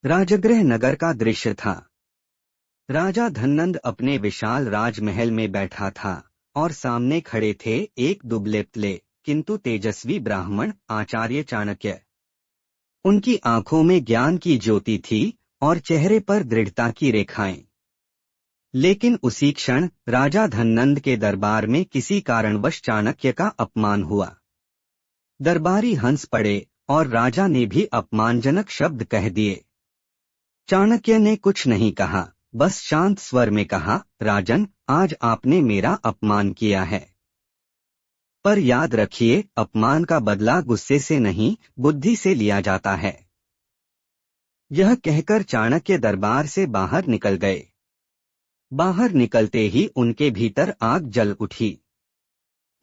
राजगृह नगर का दृश्य था। राजा धननंद अपने विशाल राजमहल में बैठा था और सामने खड़े थे एक दुबले-पतले किंतु तेजस्वी ब्राह्मण आचार्य चाणक्य। उनकी आंखों में ज्ञान की ज्योति थी और चेहरे पर दृढ़ता की रेखाएं। लेकिन उसी क्षण राजा धननंद के दरबार में किसी कारणवश चाणक्य का अपमान हुआ। दरबारी हंस पड़े और राजा ने भी अपमानजनक शब्द कह दिए। चाणक्य ने कुछ नहीं कहा, बस शांत स्वर में कहा, राजन, आज आपने मेरा अपमान किया है। पर याद रखिए, अपमान का बदला गुस्से से नहीं, बुद्धि से लिया जाता है। यह कहकर चाणक्य दरबार से बाहर निकल गए। बाहर निकलते ही उनके भीतर आग जल उठी।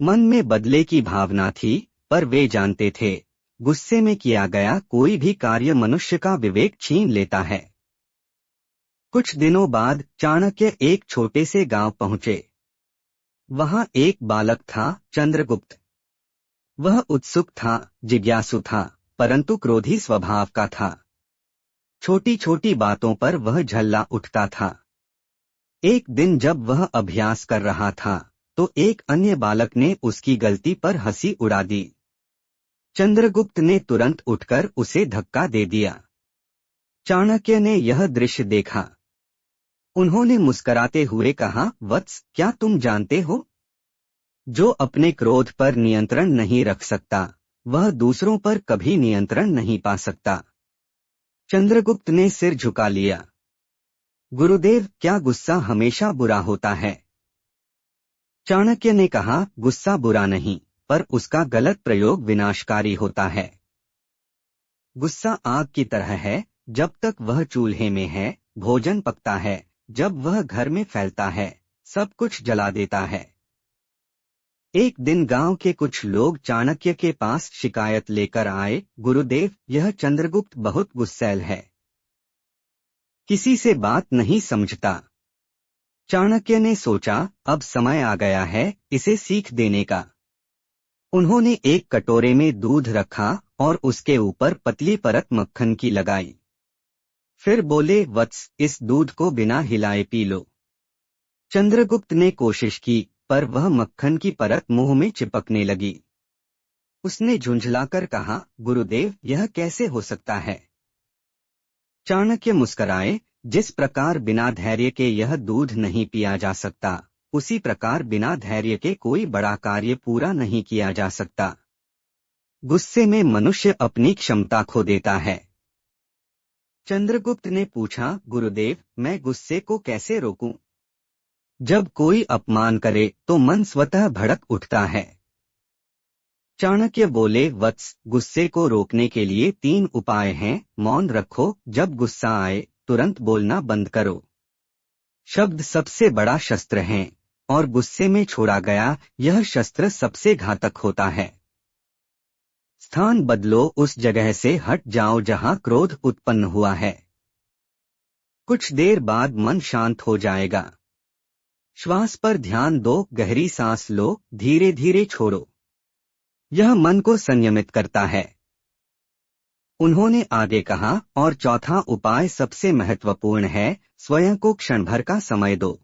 मन में बदले की भावना थी, पर वे जानते थे, गुस्से में किया गया कोई भी कार्य मनुष्य का विवेक छीन लेता है। कुछ दिनों बाद चाणक्य एक छोटे से गांव पहुंचे। वहां एक बालक था, चंद्रगुप्त। वह उत्सुक था, जिज्ञासु था, परंतु क्रोधी स्वभाव का था। छोटी छोटी बातों पर वह झल्ला उठता था। एक दिन जब वह अभ्यास कर रहा था, तो एक अन्य बालक ने उसकी गलती पर हंसी उड़ा दी। चंद्रगुप्त ने तुरंत उठकर उसे धक्का दे दिया। चाणक्य ने यह दृश्य देखा। उन्होंने मुस्कुराते हुए कहा, वत्स, क्या तुम जानते हो, जो अपने क्रोध पर नियंत्रण नहीं रख सकता, वह दूसरों पर कभी नियंत्रण नहीं पा सकता। चंद्रगुप्त ने सिर झुका लिया। गुरुदेव, क्या गुस्सा हमेशा बुरा होता है? चाणक्य ने कहा, गुस्सा बुरा नहीं, पर उसका गलत प्रयोग विनाशकारी होता है। गुस्सा आग की तरह है, जब तक वह चूल्हे में है, भोजन पकता है, जब वह घर में फैलता है, सब कुछ जला देता है। एक दिन गांव के कुछ लोग चाणक्य के पास शिकायत लेकर आए, गुरुदेव, यह चंद्रगुप्त बहुत गुस्सैल है, किसी से बात नहीं समझता। चाणक्य ने सोचा, अब समय आ गया है इसे सीख देने का। उन्होंने एक कटोरे में दूध रखा और उसके ऊपर पतली परत मक्खन की लगाई। फिर बोले, वत्स, इस दूध को बिना हिलाए पी लो। चंद्रगुप्त ने कोशिश की, पर वह मक्खन की परत मुंह में चिपकने लगी। उसने झुंझलाकर कहा, गुरुदेव, यह कैसे हो सकता है? चाणक्य मुस्कराए, जिस प्रकार बिना धैर्य के यह दूध नहीं पिया जा सकता, उसी प्रकार बिना धैर्य के कोई बड़ा कार्य पूरा नहीं किया जा सकता। गुस्से में मनुष्य अपनी क्षमता खो देता है। चंद्रगुप्त ने पूछा, गुरुदेव, मैं गुस्से को कैसे रोकूं? जब कोई अपमान करे तो मन स्वतः भड़क उठता है। चाणक्य बोले, वत्स, गुस्से को रोकने के लिए 3 उपाय हैं। मौन रखो, जब गुस्सा आए तुरंत बोलना बंद करो। शब्द सबसे बड़ा शस्त्र है और गुस्से में छोड़ा गया यह शस्त्र सबसे घातक होता है। स्थान बदलो, उस जगह से हट जाओ जहां क्रोध उत्पन्न हुआ है। कुछ देर बाद मन शांत हो जाएगा। श्वास पर ध्यान दो, गहरी सांस लो, धीरे धीरे छोड़ो। यह मन को संयमित करता है। उन्होंने आगे कहा, और चौथा उपाय सबसे महत्वपूर्ण है, स्वयं को क्षण भर का समय दो।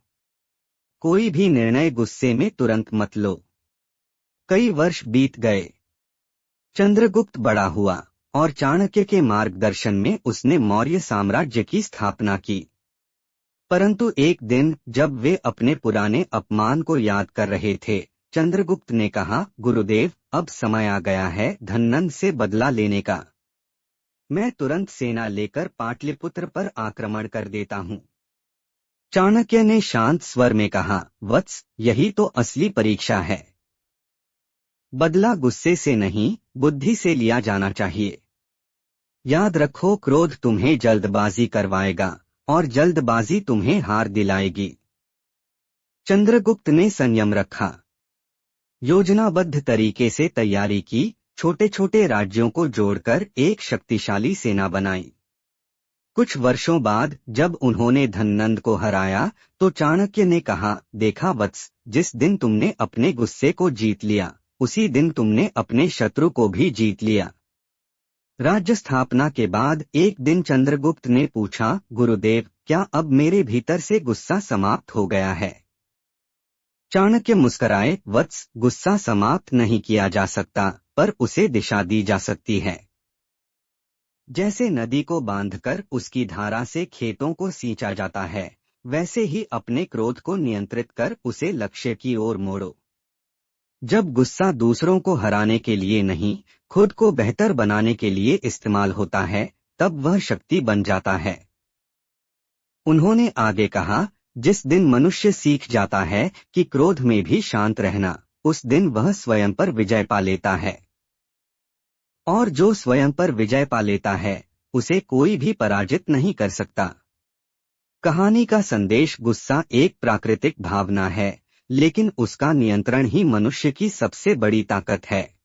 कोई भी निर्णय गुस्से में तुरंत मत लो। कई वर्ष बीत गए। चंद्रगुप्त बड़ा हुआ और चाणक्य के मार्गदर्शन में उसने मौर्य साम्राज्य की स्थापना की। परंतु एक दिन जब वे अपने पुराने अपमान को याद कर रहे थे, चंद्रगुप्त ने कहा, गुरुदेव, अब समय आ गया है धननंद से बदला लेने का। मैं तुरंत सेना लेकर पाटलिपुत्र पर आक्रमण कर देता हूँ। चाणक्य ने शांत स्वर में कहा, वत्स, यही तो असली परीक्षा है। बदला गुस्से से नहीं, बुद्धि से लिया जाना चाहिए। याद रखो, क्रोध तुम्हें जल्दबाजी करवाएगा और जल्दबाजी तुम्हें हार दिलाएगी। चंद्रगुप्त ने संयम रखा। योजनाबद्ध तरीके से तैयारी की, छोटे छोटे राज्यों को जोड़कर एक शक्तिशाली सेना बनाई। कुछ वर्षों बाद जब उन्होंने धननंद को हराया, तो चाणक्य ने कहा, देखा वत्स, जिस दिन तुमने अपने गुस्से को जीत लिया, उसी दिन तुमने अपने शत्रु को भी जीत लिया। राज्य स्थापना के बाद एक दिन चंद्रगुप्त ने पूछा, गुरुदेव, क्या अब मेरे भीतर से गुस्सा समाप्त हो गया है? चाणक्य मुस्कराए, वत्स, गुस्सा समाप्त नहीं किया जा सकता, पर उसे दिशा दी जा सकती है। जैसे नदी को बांधकर उसकी धारा से खेतों को सींचा जाता है, वैसे ही अपने क्रोध को नियंत्रित कर उसे लक्ष्य की ओर मोड़ो। जब गुस्सा दूसरों को हराने के लिए नहीं, खुद को बेहतर बनाने के लिए इस्तेमाल होता है, तब वह शक्ति बन जाता है। उन्होंने आगे कहा, जिस दिन मनुष्य सीख जाता है कि क्रोध में भी शांत रहना, उस दिन वह स्वयं पर विजय पा लेता है। और जो स्वयं पर विजय पा लेता है, उसे कोई भी पराजित नहीं कर सकता। कहानी का संदेश, गुस्सा एक प्राकृतिक भावना है, लेकिन उसका नियंत्रण ही मनुष्य की सबसे बड़ी ताकत है।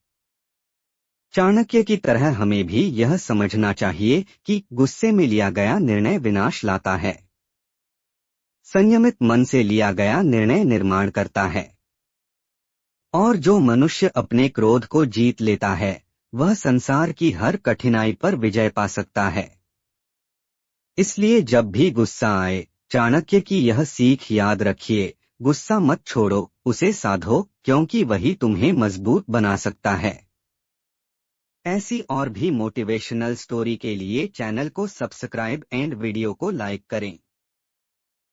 चाणक्य की तरह हमें भी यह समझना चाहिए कि गुस्से में लिया गया निर्णय विनाश लाता है। संयमित मन से लिया गया निर्णय निर्माण करता है। और जो मनुष्य अपने क्रोध को जीत लेता है, वह संसार की हर कठिनाई पर विजय पा सकता है। इसलिए जब भी गुस्सा आए, चाणक्य की यह सीख याद रखिए, गुस्सा मत छोड़ो, उसे साधो, क्योंकि वही तुम्हें मजबूत बना सकता है। ऐसी और भी मोटिवेशनल स्टोरी के लिए चैनल को सब्सक्राइब एंड वीडियो को लाइक करें।